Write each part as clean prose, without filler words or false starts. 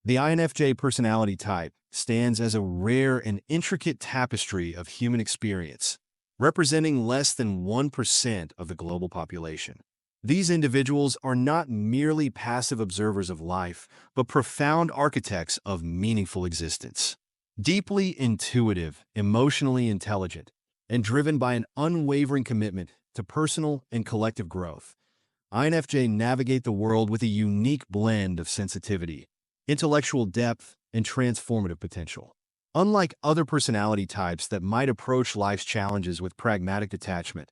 The INFJ personality type stands as a rare and intricate tapestry of human experience, representing less than 1% of the global population. These individuals are not merely passive observers of life, but profound architects of meaningful existence. Deeply intuitive, emotionally intelligent, and driven by an unwavering commitment to personal and collective growth, INFJ navigate the world with a unique blend of sensitivity, intellectual depth, and transformative potential. Unlike other personality types that might approach life's challenges with pragmatic detachment,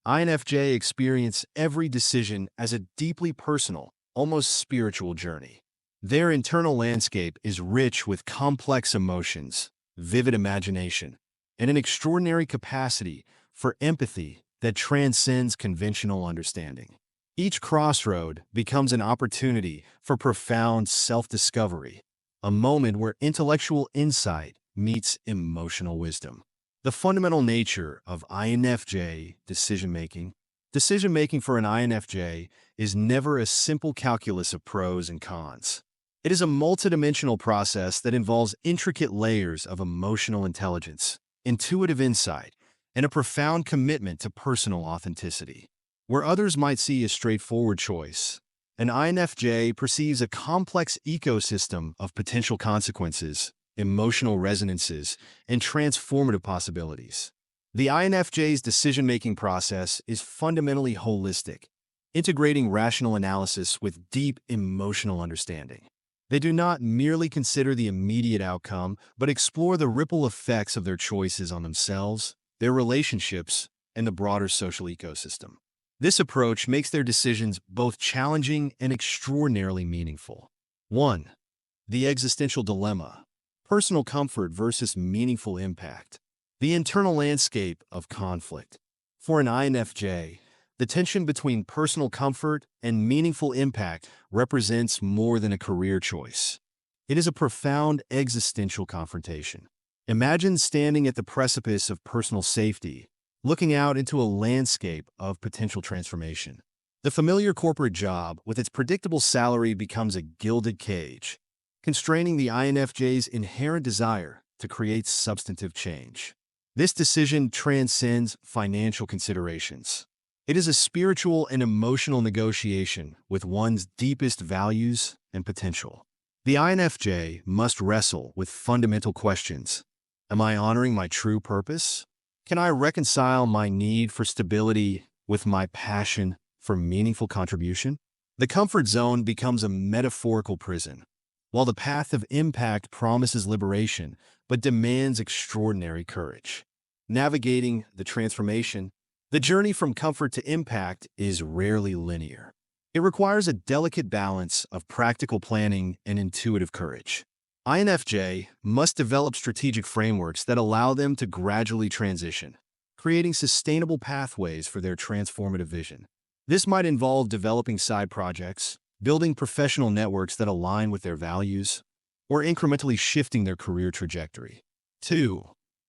INFJ experience every decision as a deeply personal, almost spiritual journey. Their internal landscape is rich with complex emotions, vivid imagination, and an extraordinary capacity for empathy that transcends conventional understanding. Each crossroad becomes an opportunity for profound self-discovery, a moment where intellectual insight meets emotional wisdom. The fundamental nature of INFJ decision-making. Decision-making for an INFJ is never a simple calculus of pros and cons. It is a multidimensional process that involves intricate layers of emotional intelligence, intuitive insight, and a profound commitment to personal authenticity. Where others might see a straightforward choice, an INFJ perceives a complex ecosystem of potential consequences, emotional resonances, and transformative possibilities. The INFJ's decision-making process is fundamentally holistic, integrating rational analysis with deep emotional understanding. They do not merely consider the immediate outcome, but explore the ripple effects of their choices on themselves, their relationships, and the broader social ecosystem. This approach makes their decisions both challenging and extraordinarily meaningful. 1. The Existential Dilemma: personal comfort versus meaningful impact. The internal landscape of conflict. For an INFJ, the tension between personal comfort and meaningful impact represents more than a career choice. It is a profound existential confrontation. Imagine standing at the precipice of personal safety, looking out into a landscape of potential transformation. The familiar corporate job with its predictable salary becomes a gilded cage, constraining the INFJ's inherent desire to create substantive change. This decision transcends financial considerations. It is a spiritual and emotional negotiation with one's deepest values and potential. The INFJ must wrestle with fundamental questions. Am I honoring my true purpose? Can I reconcile my need for stability with my passion for meaningful contribution? The comfort zone becomes a metaphorical prison, while the path of impact promises liberation but demands extraordinary courage. Navigating the transformation, the journey from comfort to impact is rarely linear. It requires a delicate balance of practical planning and intuitive courage. INFJ must develop strategic frameworks that allow them to gradually transition, creating sustainable pathways for their transformative vision. This might involve developing side projects, building professional networks that align with their values, or incrementally shifting their career trajectory. 2.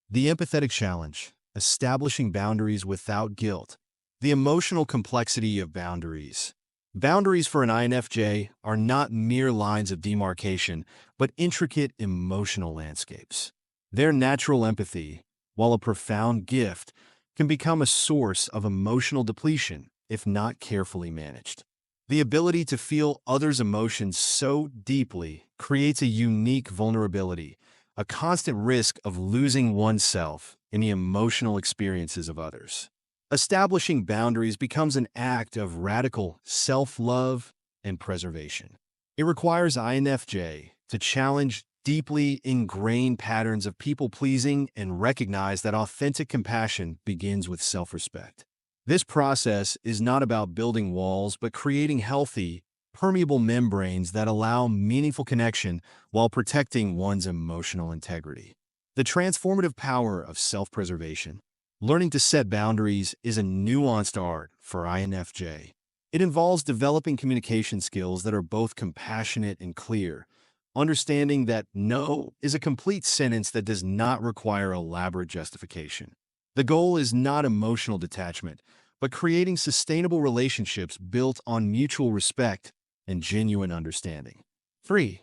The empathetic challenge: establishing boundaries without guilt. The emotional complexity of boundaries. Boundaries for an INFJ are not mere lines of demarcation, but intricate emotional landscapes. Their natural empathy, while a profound gift, can become a source of emotional depletion if not carefully managed. The ability to feel others' emotions so deeply creates a unique vulnerability, a constant risk of losing oneself in the emotional experiences of others. Establishing boundaries becomes an act of radical self-love and preservation. It requires INFJ to challenge deeply ingrained patterns of people-pleasing and recognize that authentic compassion begins with self-respect. This process is not about building walls, but creating healthy, permeable membranes that allow meaningful connection while protecting one's emotional integrity. The transformative power of self-preservation. Learning to set boundaries is a nuanced art for INFJ. It involves developing communication skills that are both compassionate and clear, understanding that no is a complete sentence that does not require elaborate justification. The goal is not emotional detachment, but creating sustainable relationships built on mutual respect and genuine understanding. 3.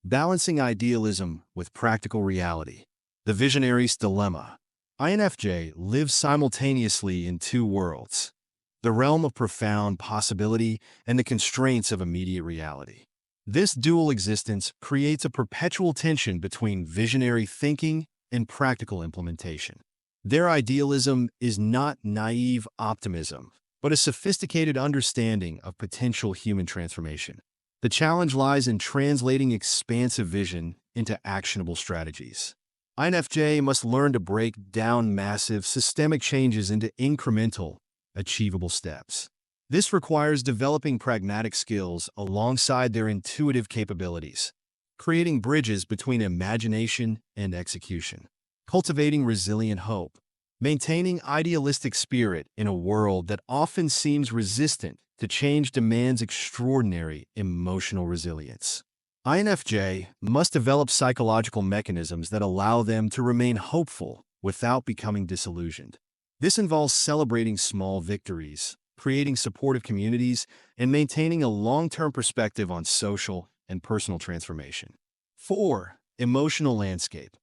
Balancing idealism with practical reality. The Visionary's Dilemma. INFJ lives simultaneously in two worlds, the realm of profound possibility and the constraints of immediate reality. This dual existence creates a perpetual tension between visionary thinking and practical implementation. Their idealism is not naive optimism, but a sophisticated understanding of potential human transformation. The challenge lies in translating expansive vision into actionable strategies. INFJ must learn to break down massive systemic changes into incremental, achievable steps. This requires developing pragmatic skills alongside their intuitive capabilities, creating bridges between imagination and execution, cultivating resilient hope, maintaining idealistic spirit in a world that often seems resistant to change demands extraordinary emotional resilience. INFJ must develop psychological mechanisms that allow them to remain hopeful without becoming disillusioned. This involves celebrating small victories, creating supportive communities, and maintaining a long-term perspective on social and personal transformation. 4. Emotional landscape.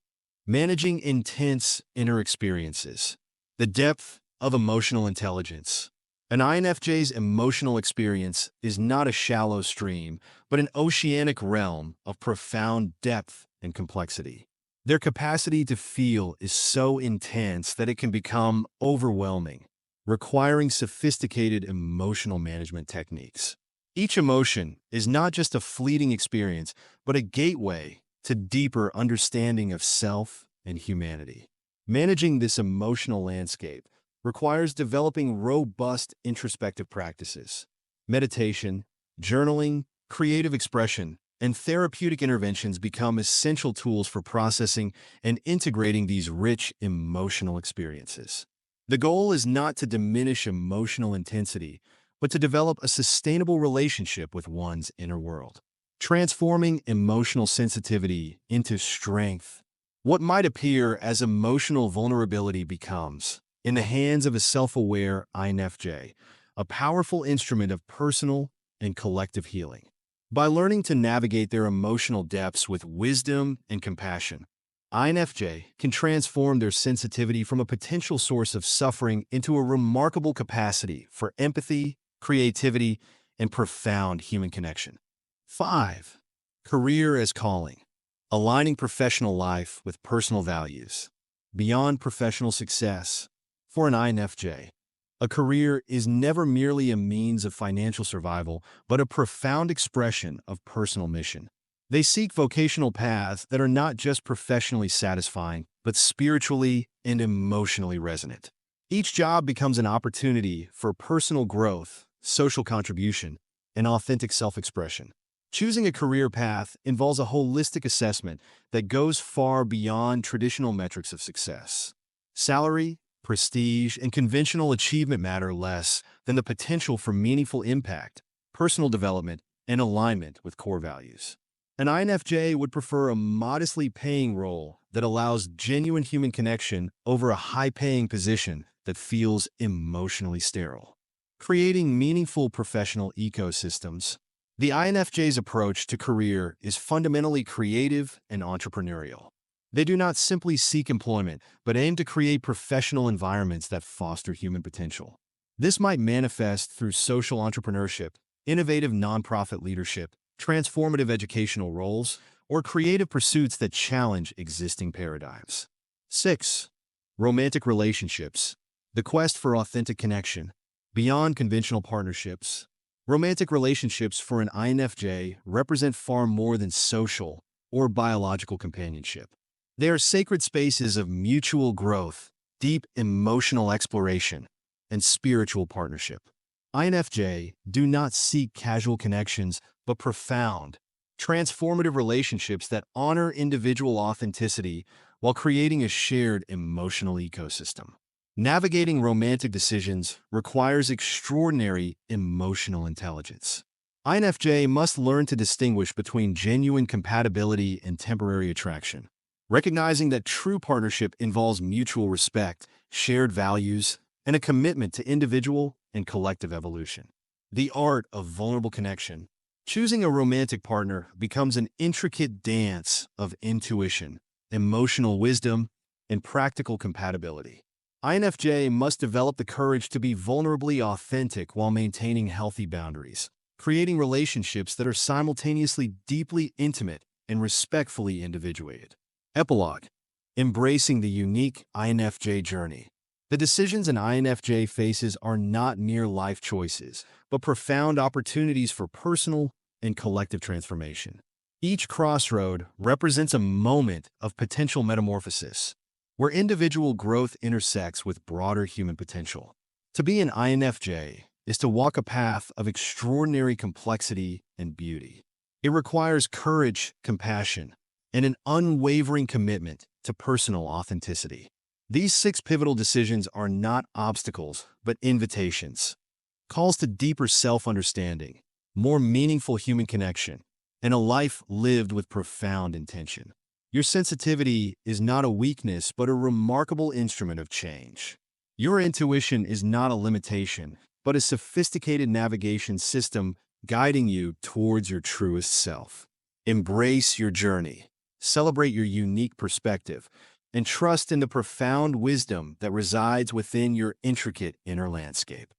Managing intense inner experiences. The depth of emotional intelligence. An INFJ's emotional experience is not a shallow stream, but an oceanic realm of profound depth and complexity. Their capacity to feel is so intense that it can become overwhelming, requiring sophisticated emotional management techniques. Each emotion is not just a fleeting experience, but a gateway to deeper understanding of self and humanity. Managing this emotional landscape requires developing robust introspective practices. Meditation, journaling, creative expression, and therapeutic interventions become essential tools for processing and integrating these rich emotional experiences. The goal is not to diminish emotional intensity, but to develop a sustainable relationship with one's inner world. Transforming emotional sensitivity into strength. What might appear as emotional vulnerability becomes, in the hands of a self-aware INFJ, a powerful instrument of personal and collective healing. By learning to navigate their emotional depths with wisdom and compassion, INFJ can transform their sensitivity from a potential source of suffering into a remarkable capacity for empathy, creativity, and profound human connection. 5. Career as calling. Aligning professional life with personal values. Beyond professional success, for an INFJ, a career is never merely a means of financial survival, but a profound expression of personal mission. They seek vocational paths that are not just professionally satisfying, but spiritually and emotionally resonant. Each job becomes an opportunity for personal growth, social contribution, and authentic self-expression. Choosing a career path involves a holistic assessment that goes far beyond traditional metrics of success. Salary, prestige, and conventional achievement matter less than the potential for meaningful impact, personal development, and alignment with core values. An INFJ would prefer a modestly paying role that allows genuine human connection over a high-paying position that feels emotionally sterile. Creating meaningful professional ecosystems. The INFJ's approach to career is fundamentally creative and entrepreneurial. They do not simply seek employment, but aim to create professional environments that foster human potential. This might manifest through social entrepreneurship, innovative nonprofit leadership, transformative educational roles, or creative pursuits that challenge existing paradigms. 6. Romantic relationships. The quest for authentic connection. Beyond conventional partnerships, romantic relationships for an INFJ represent far more than social or biological companionship. They are sacred spaces of mutual growth, deep emotional exploration, and spiritual partnership. INFJ do not seek casual connections, but profound, transformative relationships that honor individual authenticity while creating a shared emotional ecosystem. Navigating romantic decisions requires extraordinary emotional intelligence. INFJ must learn to distinguish between genuine compatibility and temporary attraction, recognizing that true partnership involves mutual respect, shared values, and a commitment to individual and collective evolution. The art of vulnerable connection. Choosing a romantic partner becomes an intricate dance of intuition, emotional wisdom, and practical compatibility. INFJ must develop the courage to be vulnerably authentic while maintaining healthy boundaries, creating relationships that are simultaneously deeply intimate and respectfully individuated. Epilogue: embracing the unique INFJ journey. The decisions an INFJ faces are not mere life choices, but profound opportunities for personal and collective transformation. Each crossroad represents a moment of potential metamorphosis, where individual growth intersects with broader human potential. To be an INFJ is to walk a path of extraordinary complexity and beauty. It requires courage, compassion, and an unwavering commitment to personal authenticity. These six pivotal decisions are not obstacles, but invitations, calls to deeper self-understanding, more meaningful human connection, and a life lived with profound intention. Your sensitivity is not a weakness, but a remarkable instrument of change. Your intuition is not a limitation, but a sophisticated navigation system guiding you towards your truest self. Embrace your journey, celebrate your unique perspective, and trust in the profound wisdom that resides within your intricate inner landscape.